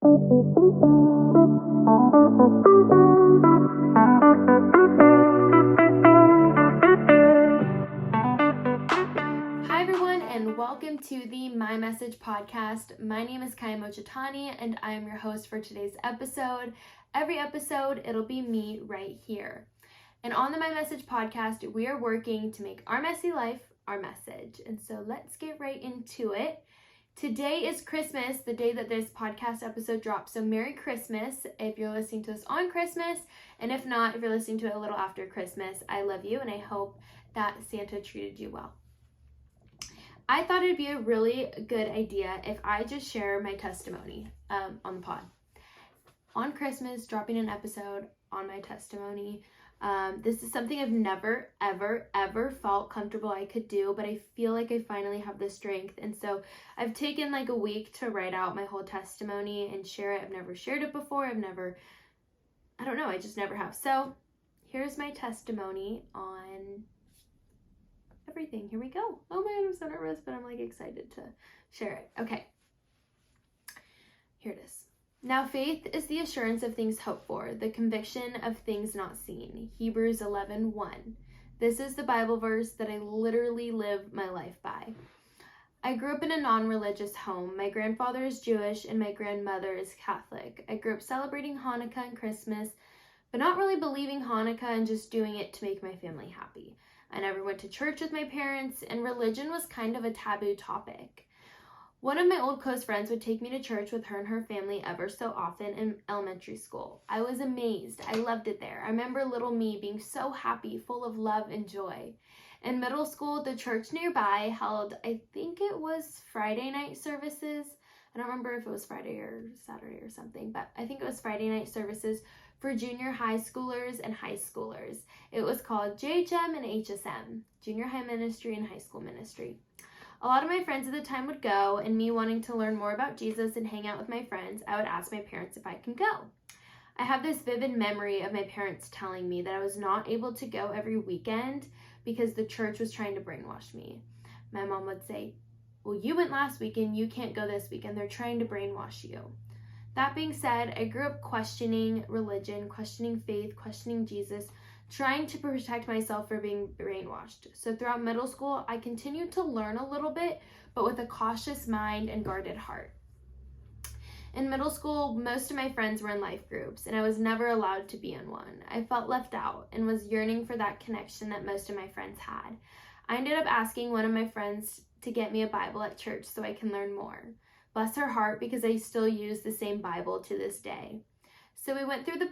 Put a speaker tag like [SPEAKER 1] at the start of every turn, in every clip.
[SPEAKER 1] Hi everyone, and welcome to the My Message podcast. My name is Kyia Mochitani, and I am your host for today's episode. Every episode, it'll be me right here. And on the My Message podcast, we are working to make our messy life our message. And so let's get right into it. Today is Christmas, the day that this podcast episode drops. So Merry Christmas if you're listening to this on Christmas. And if not, if you're listening to it a little after Christmas, I love you and I hope that Santa treated you well. I thought it'd be a really good idea if I just share my testimony on the pod. On Christmas, dropping an episode on my testimony. This is something I've never, ever felt comfortable I could do, but I feel like I finally have the strength. And so I've taken like a week to write out my whole testimony and share it. I've never shared it before. I just never have. So here's my testimony on everything. Here we go. Oh man, I'm so nervous, but I'm like excited to share it. Okay. Here it is. Now faith is the assurance of things hoped for, the conviction of things not seen. Hebrews 11:1. This is the Bible verse that I literally live my life by. I grew up in a non-religious home. My grandfather is Jewish and my grandmother is Catholic. I grew up celebrating Hanukkah and Christmas, but not really believing Hanukkah and just doing it to make my family happy. I never went to church with my parents, and religion was kind of a taboo topic. One of my old close friends would take me to church with her and her family ever so often in elementary school. I was amazed. I loved it there. I remember little me being so happy, full of love and joy. In middle school, the church nearby held, I think it was Friday night services. I don't remember if it was Friday or Saturday or something, but I think it was Friday night services for junior high schoolers and high schoolers. It was called JHM and HSM, Junior High Ministry and High School Ministry. A lot of my friends at the time would go, and me wanting to learn more about Jesus and hang out with my friends, I would ask my parents if I can go. I have this vivid memory of my parents telling me that I was not able to go every weekend because the church was trying to brainwash me. My mom would say, "Well, you went last weekend, you can't go this weekend. They're trying to brainwash you." That being said, I grew up questioning religion, questioning faith, questioning Jesus, trying to protect myself from being brainwashed. So throughout middle school, I continued to learn a little bit, but with a cautious mind and guarded heart. In middle school, most of my friends were in life groups, and I was never allowed to be in one. I felt left out and was yearning for that connection that most of my friends had. I ended up asking one of my friends to get me a Bible at church so I can learn more. Bless her heart, because I still use the same Bible to this day. So she went through the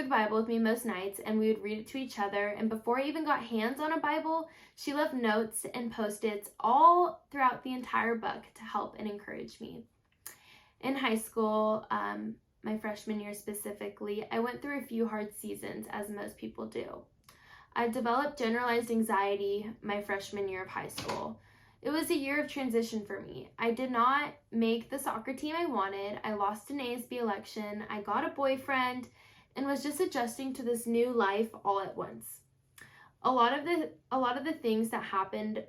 [SPEAKER 1] Bible with me most nights, and we would read it to each other. And before I even got hands on a Bible, she left notes and Post-its all throughout the entire book to help and encourage me. In high school, my freshman year specifically, I went through a few hard seasons, as most people do. I developed generalized anxiety my freshman year of high school. It was a year of transition for me. I did not make the soccer team I wanted. I lost an ASB election. I got a boyfriend and was just adjusting to this new life all at once. A lot of the things that happened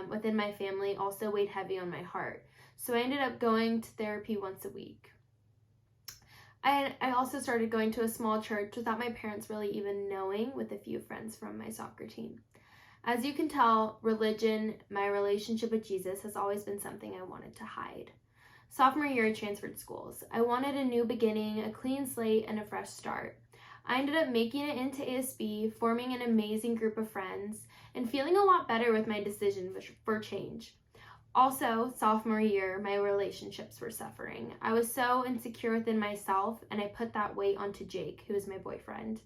[SPEAKER 1] within my family also weighed heavy on my heart. So I ended up going to therapy once a week. I also started going to a small church without my parents really even knowing, with a few friends from my soccer team. As you can tell, religion, my relationship with Jesus, has always been something I wanted to hide. Sophomore year, I transferred schools. I wanted a new beginning, a clean slate, and a fresh start. I ended up making it into ASB, forming an amazing group of friends, and feeling a lot better with my decision for change. Also, sophomore year, my relationships were suffering. I was so insecure within myself, and I put that weight onto Jake, who is my boyfriend.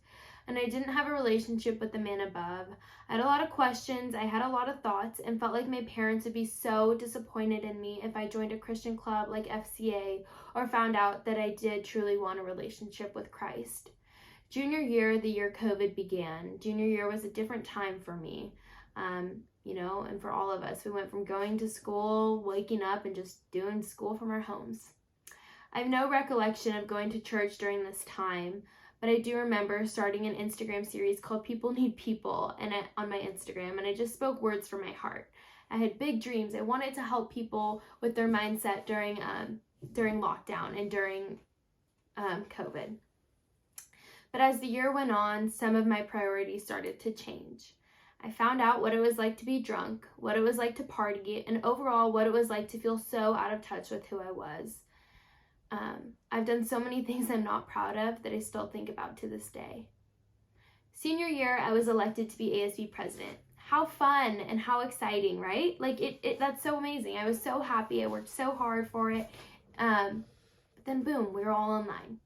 [SPEAKER 1] And I didn't have a relationship with the man above. I had a lot of questions, I had a lot of thoughts, and felt like my parents would be so disappointed in me if I joined a Christian club like FCA or found out that I did truly want a relationship with Christ. Junior year, the year COVID began. Junior year was a different time for me. And for all of us, we went from going to school, waking up, and just doing school from our homes. I have no recollection of going to church during this time, but I do remember starting an Instagram series called People Need People on my Instagram, and I just spoke words from my heart. I had big dreams. I wanted to help people with their mindset during during lockdown and during COVID. But as the year went on, some of my priorities started to change. I found out what it was like to be drunk, what it was like to party, and overall what it was like to feel so out of touch with who I was. I've done so many things I'm not proud of that I still think about to this day. Senior year, I was elected to be ASB president. How fun and how exciting, right? Like that's so amazing. I was so happy. I worked so hard for it. But then boom, we were all online.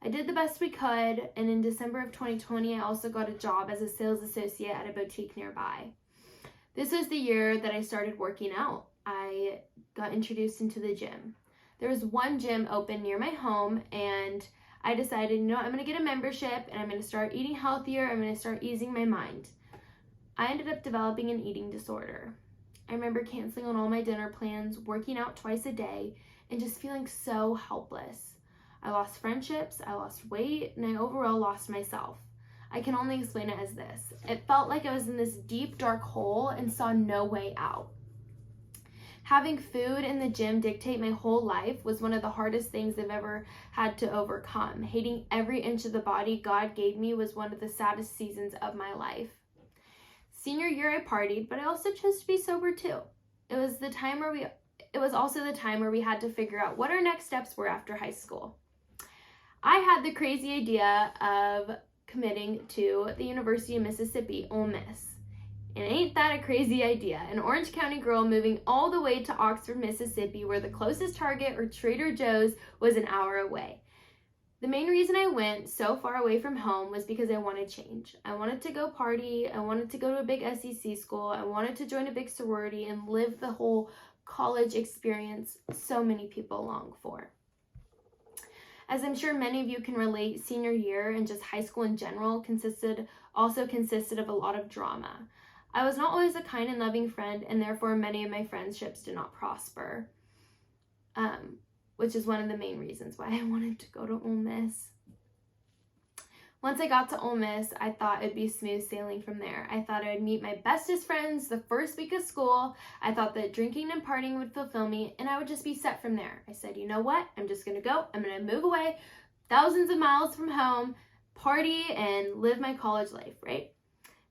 [SPEAKER 1] I did the best we could, and in December of 2020, I also got a job as a sales associate at a boutique nearby. This was the year that I started working out. I got introduced into the gym. There was one gym open near my home, and I decided, I'm going to get a membership, and I'm going to start eating healthier. I'm going to start easing my mind. I ended up developing an eating disorder. I remember canceling on all my dinner plans, working out twice a day, and just feeling so helpless. I lost friendships, I lost weight, and I overall lost myself. I can only explain it as this. It felt like I was in this deep, dark hole and saw no way out. Having food in the gym dictate my whole life was one of the hardest things I've ever had to overcome. Hating every inch of the body God gave me was one of the saddest seasons of my life. Senior year, I partied, but I also chose to be sober too. It was also the time where we had to figure out what our next steps were after high school. I had the crazy idea of committing to the University of Mississippi, Ole Miss. And ain't that a crazy idea? An Orange County girl moving all the way to Oxford, Mississippi, where the closest Target or Trader Joe's was an hour away. The main reason I went so far away from home was because I wanted change. I wanted to go party. I wanted to go to a big SEC school. I wanted to join a big sorority and live the whole college experience so many people long for. As I'm sure many of you can relate, senior year and just high school in general also consisted of a lot of drama. I was not always a kind and loving friend, and therefore many of my friendships did not prosper, which is one of the main reasons why I wanted to go to Ole Miss. Once I got to Ole Miss, I thought it'd be smooth sailing from there. I thought I would meet my bestest friends the first week of school. I thought that drinking and partying would fulfill me, and I would just be set from there. I said, you know what? I'm just going to go. I'm going to move away thousands of miles from home, party, and live my college life, right?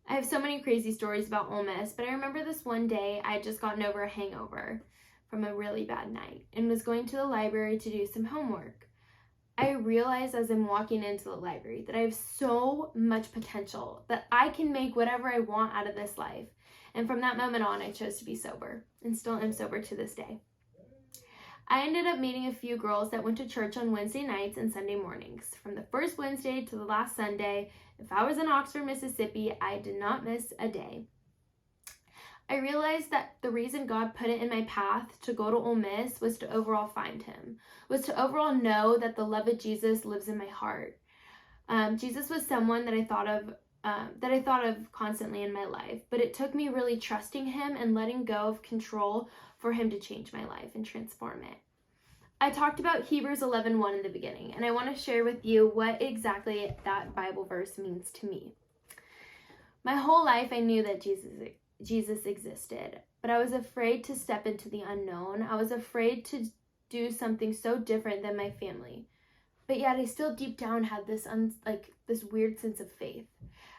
[SPEAKER 1] I have so many crazy stories about Ole Miss, but I remember this one day I had just gotten over a hangover from a really bad night and was going to the library to do some homework. I realized as I'm walking into the library that I have so much potential, that I can make whatever I want out of this life. And from that moment on, I chose to be sober, and still am sober to this day. I ended up meeting a few girls that went to church on Wednesday nights and Sunday mornings. From the first Wednesday to the last Sunday, if I was in Oxford, Mississippi, I did not miss a day. I realized that the reason God put it in my path to go to Ole Miss was to overall find him, was to overall know that the love of Jesus lives in my heart. Jesus was someone that I thought of constantly in my life, but it took me really trusting him and letting go of control for him to change my life and transform it. I talked about Hebrews 11:1 in the beginning, and I want to share with you what exactly that Bible verse means to me. My whole life I knew that Jesus existed, but I was afraid to step into the unknown. I was afraid to do something so different than my family, but yet I still deep down had this weird sense of faith.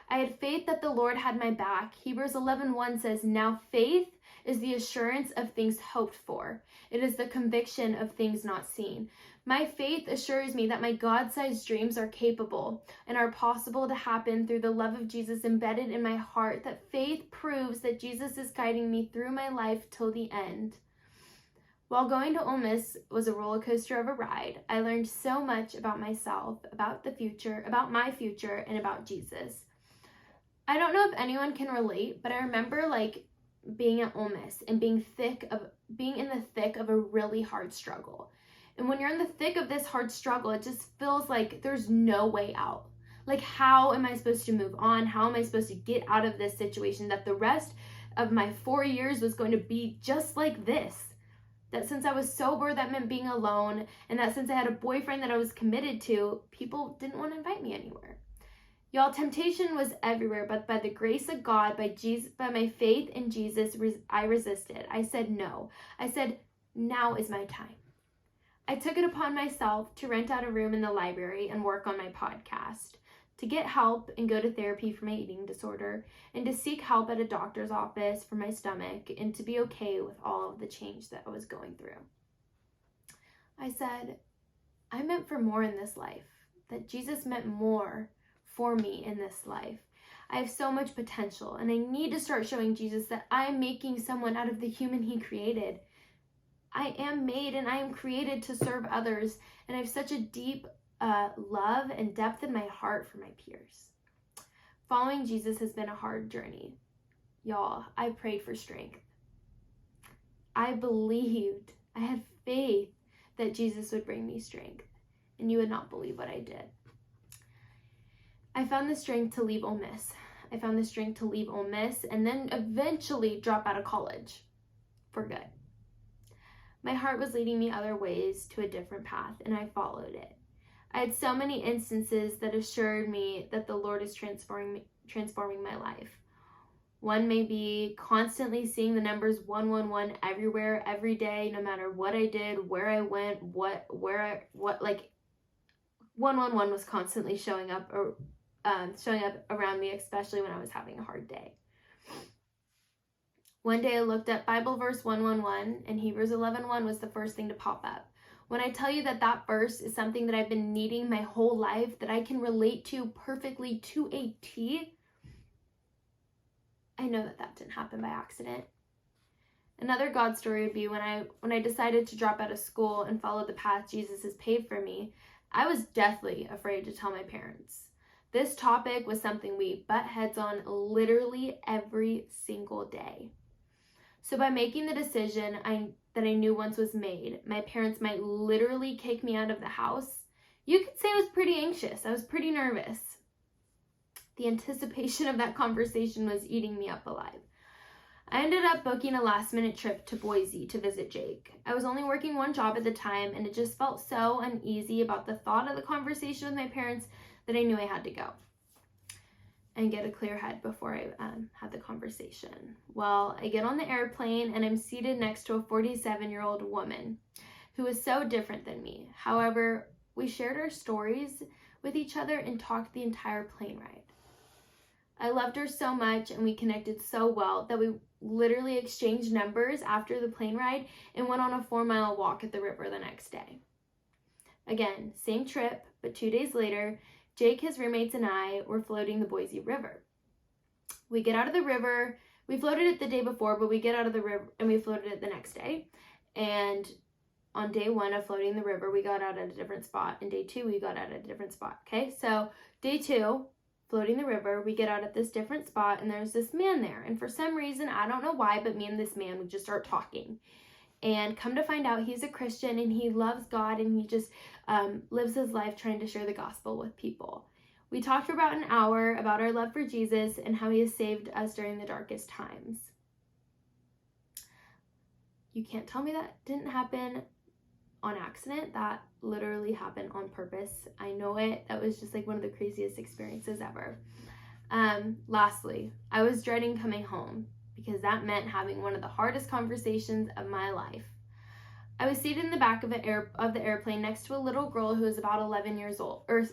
[SPEAKER 1] I had faith that the Lord had my back. Hebrews 11:1 says, "Now faith is the assurance of things hoped for. It is the conviction of things not seen." My faith assures me that my God-sized dreams are capable and are possible to happen through the love of Jesus embedded in my heart. That faith proves that Jesus is guiding me through my life till the end. While going to Ole Miss was a roller coaster of a ride, I learned so much about myself, about the future, about my future, and about Jesus. I don't know if anyone can relate, but I remember being at Ole Miss and being in the thick of a really hard struggle. And when you're in the thick of this hard struggle, it just feels like there's no way out. Like, how am I supposed to move on? How am I supposed to get out of this situation that the rest of my 4 years was going to be just like this? That since I was sober, that meant being alone, and that since I had a boyfriend that I was committed to, people didn't want to invite me anywhere. Y'all, temptation was everywhere, but by the grace of God, by my faith in Jesus, I resisted. I said no. I said, now is my time. I took it upon myself to rent out a room in the library and work on my podcast, to get help and go to therapy for my eating disorder, and to seek help at a doctor's office for my stomach, and to be okay with all of the change that I was going through. I said, I meant for more in this life, that Jesus meant more for me in this life. I have so much potential, and I need to start showing Jesus that I'm making someone out of the human he created. I am made and I am created to serve others, and I have such a deep love and depth in my heart for my peers. Following Jesus has been a hard journey. Y'all, I prayed for strength. I believed, I had faith that Jesus would bring me strength, and you would not believe what I did. I found the strength to leave Ole Miss. I found the strength to leave Ole Miss and then eventually drop out of college for good. My heart was leading me other ways to a different path, and I followed it. I had so many instances that assured me that the Lord is transforming my life. One may be constantly seeing the numbers 111 everywhere, every day, no matter what I did, where I went, what, like 111 was constantly showing up around me, especially when I was having a hard day. One day I looked up Bible verse 111, and Hebrews 11:1 was the first thing to pop up. When I tell you that that verse is something that I've been needing my whole life, that I can relate to perfectly to a T, I know that didn't happen by accident. Another God story would be when I decided to drop out of school and follow the path Jesus has paved for me, I was deathly afraid to tell my parents. This topic was something we butt heads on literally every single day. So by making the decision that I knew once was made, my parents might literally kick me out of the house, you could say I was pretty anxious. I was pretty nervous. The anticipation of that conversation was eating me up alive. I ended up booking a last-minute trip to Boise to visit Jake. I was only working one job at the time, and it just felt so uneasy about the thought of the conversation with my parents that I knew I had to go and get a clear head before I had the conversation. Well, I get on the airplane, and I'm seated next to a 47-year-old woman who is so different than me. However, we shared our stories with each other and talked the entire plane ride. I loved her so much, and we connected so well that we literally exchanged numbers after the plane ride and went on a 4-mile walk at the river the next day. Again, same trip, but 2 days later, Jake, his roommates, and I were floating the Boise River. We get out of the river. We floated it the day before, but we get out of the river and we floated it the next day. And on day 1 of floating the river, we got out at a different spot. And day 2, we got out at a different spot. Okay, so day 2, floating the river, we get out at this different spot, and there's this man there. And for some reason, I don't know why, but me and this man would just start talking. And come to find out, he's a Christian, and he loves God, and he just lives his life trying to share the gospel with people. We talked for about an hour about our love for Jesus and how he has saved us during the darkest times. You can't tell me that didn't happen on accident. That literally happened on purpose. I know it. That was just like one of the craziest experiences ever. Lastly, I was dreading coming home, because that meant having one of the hardest conversations of my life. I was seated in the back of the airplane next to a little girl who was about 11 years old, or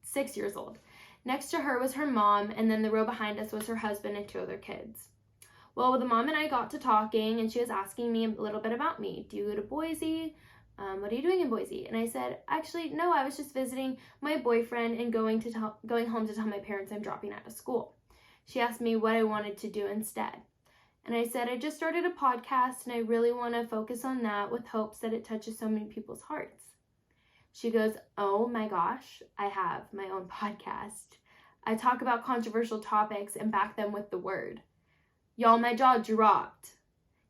[SPEAKER 1] 6 years old. Next to her was her mom, and then the row behind us was her husband and 2 other kids. Well, the mom and I got to talking, and she was asking me a little bit about me. Do you go to Boise? What are you doing in Boise? And I said, actually, no, I was just visiting my boyfriend and going home to tell my parents I'm dropping out of school. She asked me what I wanted to do instead. And I said, I just started a podcast, and I really want to focus on that with hopes that it touches so many people's hearts. She goes, oh my gosh, I have my own podcast. I talk about controversial topics and back them with the word. Y'all, my jaw dropped.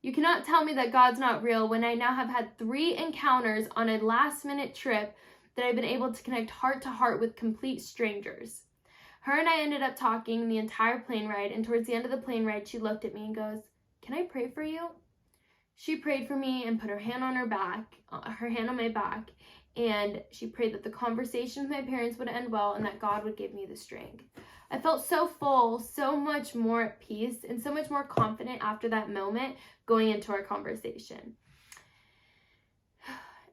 [SPEAKER 1] You cannot tell me that God's not real when I now have had 3 encounters on a last-minute trip that I've been able to connect heart to heart with complete strangers. Her and I ended up talking the entire plane ride, and towards the end of the plane ride, she looked at me and goes, can I pray for you? She prayed for me and put her hand on my back, and she prayed that the conversation with my parents would end well and that God would give me the strength. I felt so full, so much more at peace, and so much more confident after that moment going into our conversation.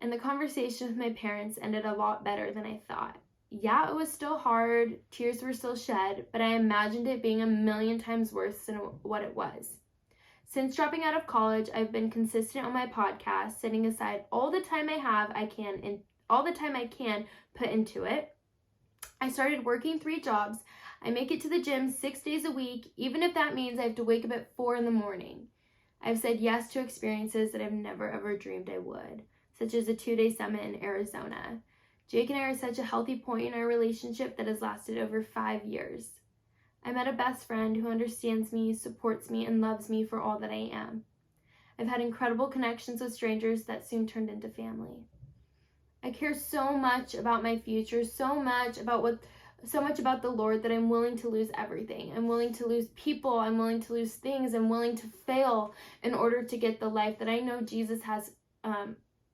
[SPEAKER 1] and the conversation with my parents ended a lot better than I thought. Yeah, it was still hard, tears were still shed, but I imagined it being a million times worse than what it was. Since dropping out of college, I've been consistent on my podcast, setting aside all the time I can put into it. I started working 3 jobs. I make it to the gym 6 days a week, even if that means I have to wake up at 4 in the morning. I've said yes to experiences that I've never ever dreamed I would, such as a 2-day summit in Arizona. Jake and I are at such a healthy point in our relationship that has lasted over 5 years. I met a best friend who understands me, supports me, and loves me for all that I am. I've had incredible connections with strangers that soon turned into family. I care so much about my future, so much about the Lord that I'm willing to lose everything. I'm willing to lose people, I'm willing to lose things, I'm willing to fail in order to get the life that I know Jesus has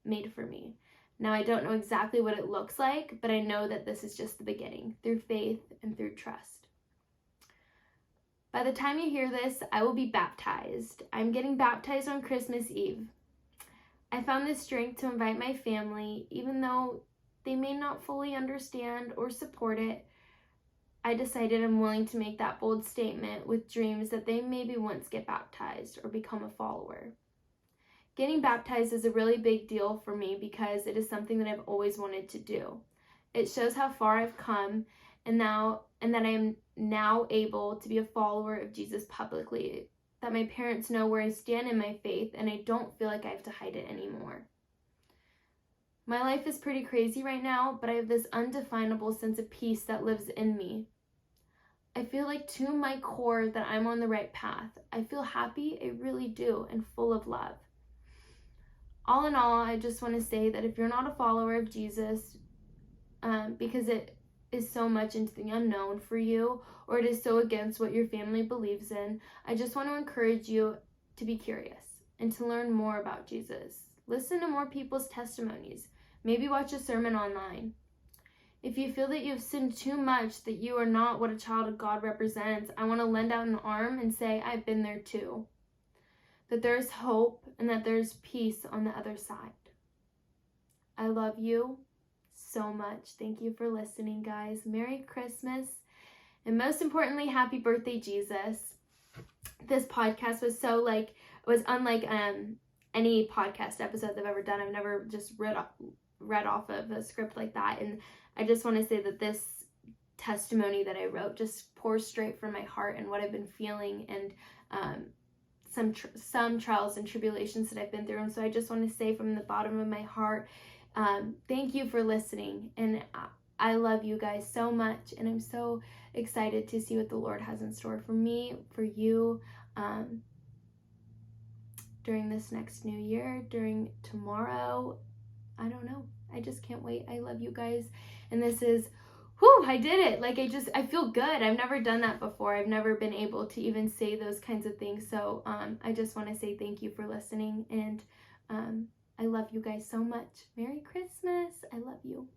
[SPEAKER 1] made for me. Now, I don't know exactly what it looks like, but I know that this is just the beginning, through faith and through trust. By the time you hear this, I will be baptized. I'm getting baptized on Christmas Eve. I found the strength to invite my family, even though they may not fully understand or support it. I decided I'm willing to make that bold statement with dreams that they maybe once get baptized or become a follower. Getting baptized is a really big deal for me because it is something that I've always wanted to do. It shows how far I've come and that I am now able to be a follower of Jesus publicly, that my parents know where I stand in my faith and I don't feel like I have to hide it anymore. My life is pretty crazy right now, but I have this undefinable sense of peace that lives in me. I feel like to my core that I'm on the right path. I feel happy, I really do, and full of love. All in all, I just want to say that if you're not a follower of Jesus, because it is so much into the unknown for you, or it is so against what your family believes in, I just want to encourage you to be curious and to learn more about Jesus. Listen to more people's testimonies. Maybe watch a sermon online. If you feel that you've sinned too much, that you are not what a child of God represents, I want to lend out an arm and say, I've been there too. That there is hope and that there's peace on the other side. I love you so much. Thank you for listening, guys. Merry Christmas. And most importantly, happy birthday, Jesus. This podcast was was unlike any podcast episodes I've ever done. I've never just read off of a script like that. And I just want to say that this testimony that I wrote just pours straight from my heart and what I've been feeling and some trials and tribulations that I've been through. And so I just want to say from the bottom of my heart, thank you for listening. And I love you guys so much. And I'm so excited to see what the Lord has in store for me, for you, during this next new year, during tomorrow. I don't know. I just can't wait. I love you guys. And this is, I did it. I feel good. I've never done that before. I've never been able to even say those kinds of things. So I just want to say thank you for listening. And I love you guys so much. Merry Christmas. I love you.